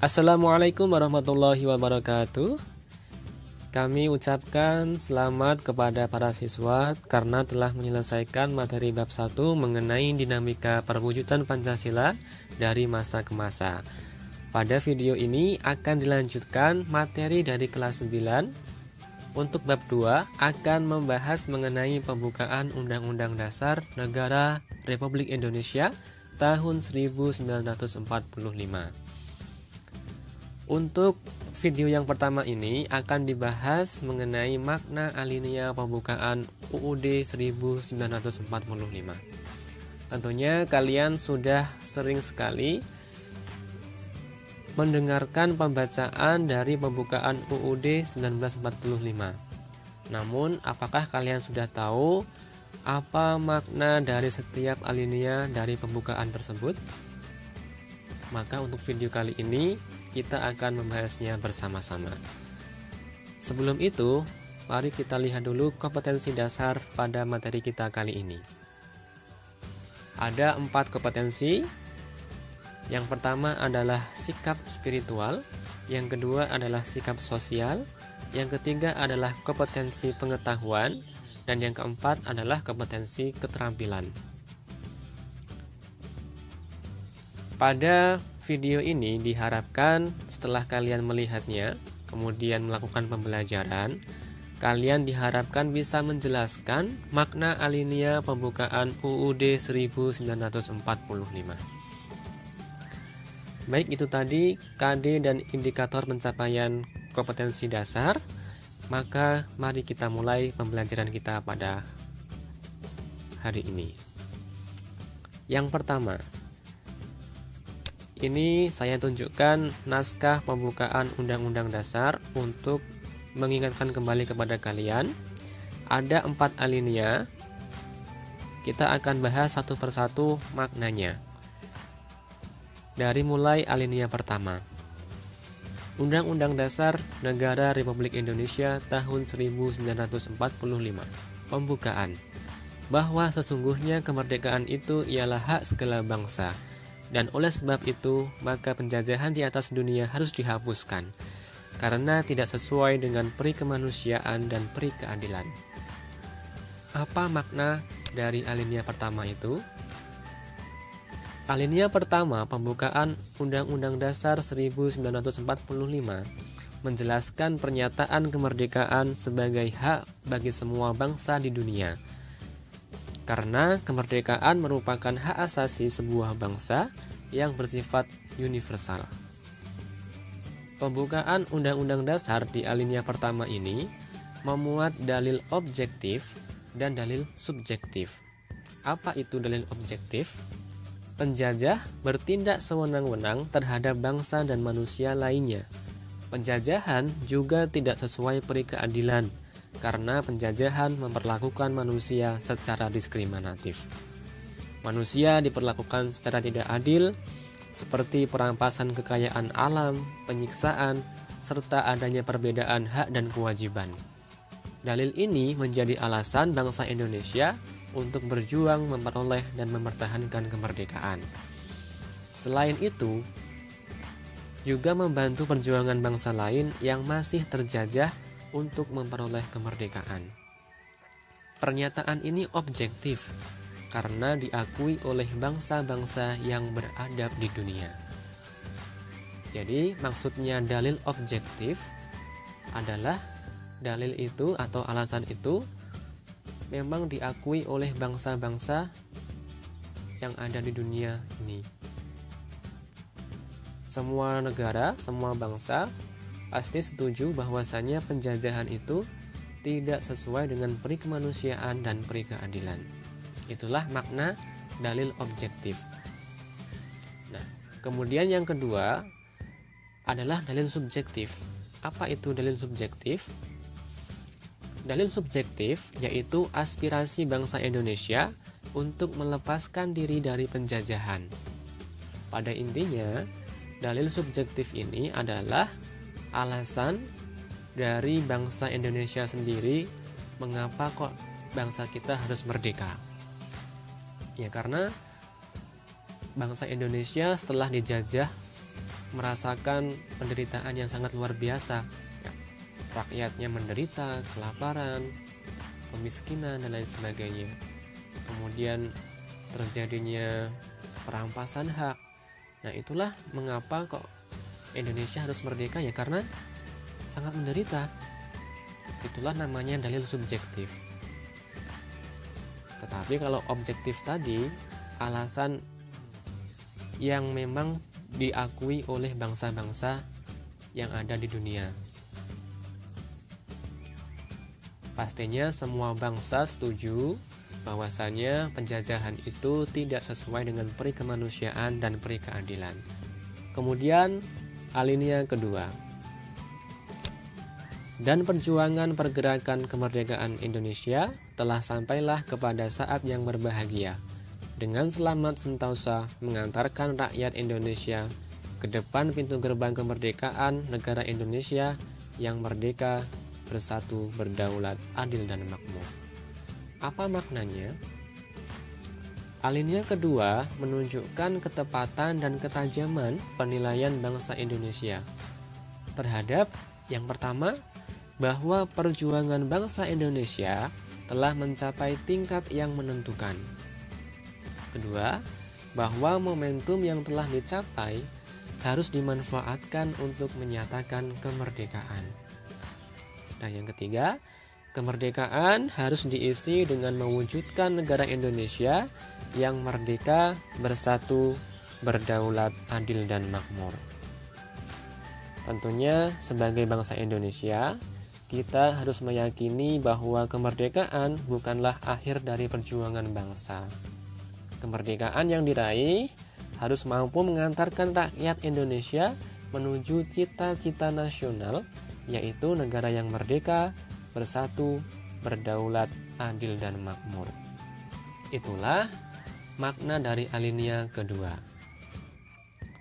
Assalamualaikum warahmatullahi wabarakatuh. Kami ucapkan selamat kepada para siswa karena telah menyelesaikan materi bab 1 mengenai dinamika perwujudan Pancasila dari masa ke masa. Pada video ini akan dilanjutkan materi dari kelas 9. Untuk bab 2 akan membahas mengenai pembukaan Undang-Undang Dasar Negara Republik Indonesia tahun 1945. Untuk video yang pertama ini akan dibahas mengenai makna alinea pembukaan UUD 1945. Tentunya kalian sudah sering sekali mendengarkan pembacaan dari pembukaan UUD 1945. Namun, apakah kalian sudah tahu apa makna dari setiap alinea dari pembukaan tersebut? Maka untuk video kali ini kita akan membahasnya bersama-sama. Sebelum itu, mari kita lihat dulu kompetensi dasar pada materi kita kali ini. Ada 4 kompetensi. Yang pertama adalah sikap spiritual, yang kedua adalah sikap sosial, yang ketiga adalah kompetensi pengetahuan, dan yang keempat adalah kompetensi keterampilan. Pada video ini diharapkan setelah kalian melihatnya, kemudian melakukan pembelajaran, kalian diharapkan bisa menjelaskan makna alinea pembukaan UUD 1945. Baik, itu tadi KD dan indikator pencapaian kompetensi dasar. Maka mari kita mulai pembelajaran kita pada hari ini. Yang pertama, ini saya tunjukkan naskah pembukaan Undang-Undang Dasar untuk mengingatkan kembali kepada kalian. Ada 4 alinea. Kita akan bahas satu persatu maknanya. Dari mulai alinea pertama. Undang-Undang Dasar Negara Republik Indonesia tahun 1945. Pembukaan. Bahwa sesungguhnya kemerdekaan itu ialah hak segala bangsa. Dan oleh sebab itu, maka penjajahan di atas dunia harus dihapuskan, karena tidak sesuai dengan peri kemanusiaan dan peri keadilan. Apa makna dari alinea pertama itu? Alinea pertama pembukaan Undang-Undang Dasar 1945 menjelaskan pernyataan kemerdekaan sebagai hak bagi semua bangsa di dunia. Karena kemerdekaan merupakan hak asasi sebuah bangsa yang bersifat universal. Pembukaan Undang-Undang Dasar di alinea pertama ini memuat dalil objektif dan dalil subjektif. Apa itu dalil objektif? Penjajah bertindak sewenang-wenang terhadap bangsa dan manusia lainnya. Penjajahan juga tidak sesuai peri keadilan, karena penjajahan memperlakukan manusia secara diskriminatif. Manusia diperlakukan secara tidak adil, seperti perampasan kekayaan alam, penyiksaan, serta adanya perbedaan hak dan kewajiban. Dalil ini menjadi alasan bangsa Indonesia untuk berjuang memperoleh dan mempertahankan kemerdekaan. Selain itu, juga membantu perjuangan bangsa lain yang masih terjajah untuk memperoleh kemerdekaan. Pernyataan ini objektif karena diakui oleh bangsa-bangsa yang beradab di dunia. Jadi, maksudnya dalil objektif adalah dalil itu atau alasan itu memang diakui oleh bangsa-bangsa yang ada di dunia ini. Semua negara, semua bangsa pasti setuju bahwasannya penjajahan itu tidak sesuai dengan peri kemanusiaan dan peri keadilan. Itulah makna dalil objektif. Nah, kemudian yang kedua adalah dalil subjektif. Apa itu dalil subjektif? Dalil subjektif yaitu aspirasi bangsa Indonesia untuk melepaskan diri dari penjajahan. Pada intinya, dalil subjektif ini adalah alasan dari bangsa Indonesia sendiri mengapa kok bangsa kita harus merdeka. Ya karena bangsa Indonesia setelah dijajah merasakan penderitaan yang sangat luar biasa. Rakyatnya menderita kelaparan, kemiskinan, dan lain sebagainya. Kemudian terjadinya perampasan hak. Nah, itulah mengapa kok Indonesia harus merdeka, ya karena sangat menderita. Itulah namanya dalil subjektif. Tetapi kalau objektif tadi, alasan yang memang diakui oleh bangsa-bangsa yang ada di dunia. Pastinya semua bangsa setuju bahwasanya penjajahan itu tidak sesuai dengan peri kemanusiaan dan peri keadilan. Kemudian alinea kedua. Dan perjuangan pergerakan kemerdekaan Indonesia telah sampailah kepada saat yang berbahagia, dengan selamat sentosa mengantarkan rakyat Indonesia ke depan pintu gerbang kemerdekaan negara Indonesia yang merdeka, bersatu, berdaulat, adil, dan makmur. Apa maknanya? Alinea kedua menunjukkan ketepatan dan ketajaman penilaian bangsa Indonesia terhadap yang pertama, bahwa perjuangan bangsa Indonesia telah mencapai tingkat yang menentukan. Kedua, bahwa momentum yang telah dicapai harus dimanfaatkan untuk menyatakan kemerdekaan. Dan yang ketiga, kemerdekaan harus diisi dengan mewujudkan negara Indonesia yang merdeka, bersatu, berdaulat, adil, dan makmur. Tentunya sebagai bangsa Indonesia, kita harus meyakini bahwa kemerdekaan bukanlah akhir dari perjuangan bangsa. Kemerdekaan yang diraih harus mampu mengantarkan rakyat Indonesia menuju cita-cita nasional, yaitu negara yang merdeka, bersatu, berdaulat, adil, dan makmur. Itulah makna dari alinea kedua.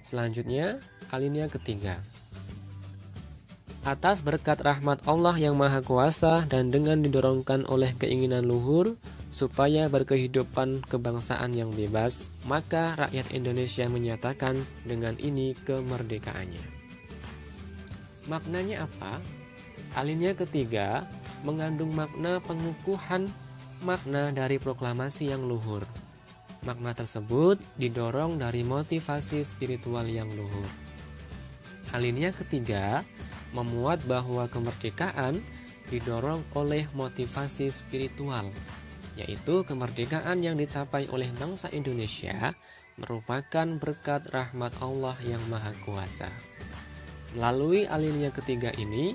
Selanjutnya, alinea ketiga. Atas berkat rahmat Allah yang Maha Kuasa dan dengan didorongkan oleh keinginan luhur supaya berkehidupan kebangsaan yang bebas, maka rakyat Indonesia menyatakan dengan ini kemerdekaannya. Maknanya apa? Alinea ketiga mengandung makna pengukuhan makna dari proklamasi yang luhur. Makna tersebut didorong dari motivasi spiritual yang luhur. Alinea ketiga memuat bahwa kemerdekaan didorong oleh motivasi spiritual, yaitu kemerdekaan yang dicapai oleh bangsa Indonesia merupakan berkat rahmat Allah yang Maha Kuasa. Melalui alinea ketiga ini,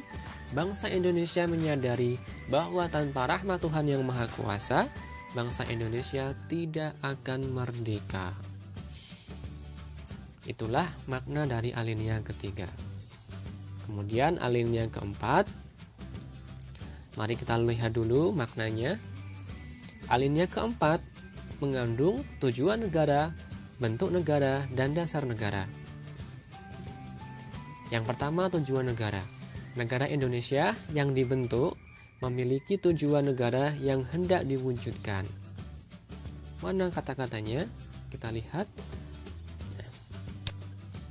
bangsa Indonesia menyadari bahwa tanpa rahmat Tuhan yang Maha Kuasa, bangsa Indonesia tidak akan merdeka. Itulah makna dari alinea ketiga. Kemudian alinea keempat, mari kita lihat dulu maknanya. Alinea keempat mengandung tujuan negara, bentuk negara, dan dasar negara. Yang pertama, tujuan negara. Negara Indonesia yang dibentuk memiliki tujuan negara yang hendak diwujudkan. Mana kata-katanya? Kita lihat.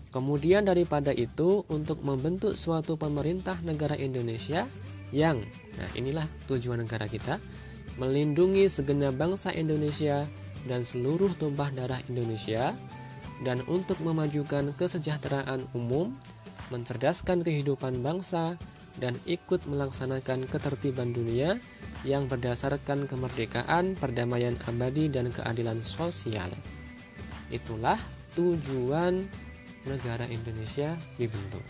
Kemudian daripada itu, untuk membentuk suatu pemerintah negara Indonesia yang, nah inilah tujuan negara kita, melindungi segenap bangsa Indonesia dan seluruh tumpah darah Indonesia, dan untuk memajukan kesejahteraan umum, mencerdaskan kehidupan bangsa, dan ikut melaksanakan ketertiban dunia yang berdasarkan kemerdekaan, perdamaian abadi, dan keadilan sosial. Itulah tujuan negara Indonesia dibentuk.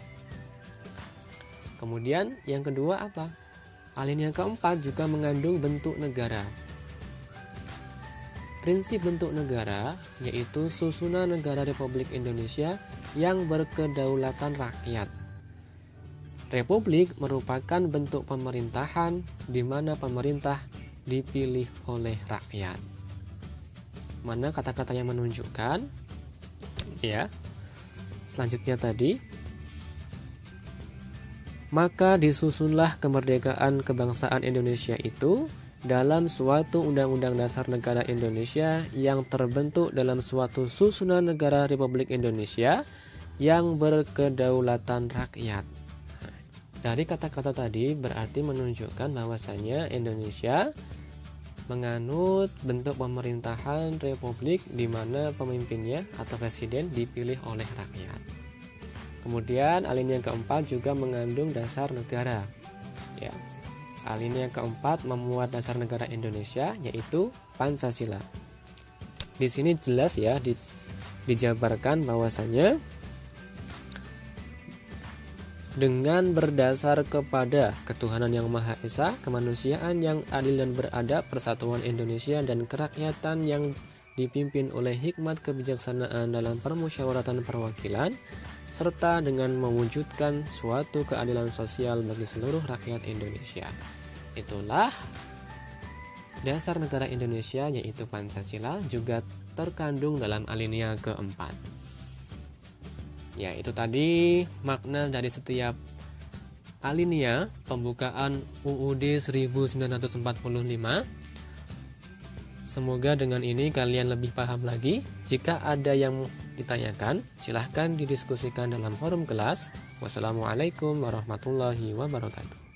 Kemudian yang kedua apa? Alinea keempat juga mengandung bentuk negara. Prinsip bentuk negara yaitu susunan negara Republik Indonesia yang berkedaulatan rakyat. Republik merupakan bentuk pemerintahan di mana pemerintah dipilih oleh rakyat. Mana kata-kata yang menunjukkan? Ya. Selanjutnya tadi, maka disusunlah kemerdekaan kebangsaan Indonesia itu dalam suatu Undang-Undang Dasar Negara Indonesia yang terbentuk dalam suatu susunan negara Republik Indonesia yang berkedaulatan rakyat. Dari kata-kata tadi berarti menunjukkan bahwasanya Indonesia menganut bentuk pemerintahan republik di mana pemimpinnya atau presiden dipilih oleh rakyat. Kemudian alinea keempat juga mengandung dasar negara. Ya. Alinea keempat memuat dasar negara Indonesia yaitu Pancasila. Di sini jelas ya dijabarkan bahwasanya dengan berdasar kepada ketuhanan yang Maha Esa, kemanusiaan yang adil dan beradab, persatuan Indonesia dan kerakyatan yang dipimpin oleh hikmat kebijaksanaan dalam permusyawaratan perwakilan, serta dengan mewujudkan suatu keadilan sosial bagi seluruh rakyat Indonesia. Itulah dasar negara Indonesia yaitu Pancasila, juga terkandung dalam alinea keempat. Ya, itu tadi makna dari setiap alinea pembukaan UUD 1945. Semoga dengan ini kalian lebih paham lagi. Jika ada yang ditanyakan, silahkan didiskusikan dalam forum kelas. Wassalamualaikum warahmatullahi wabarakatuh.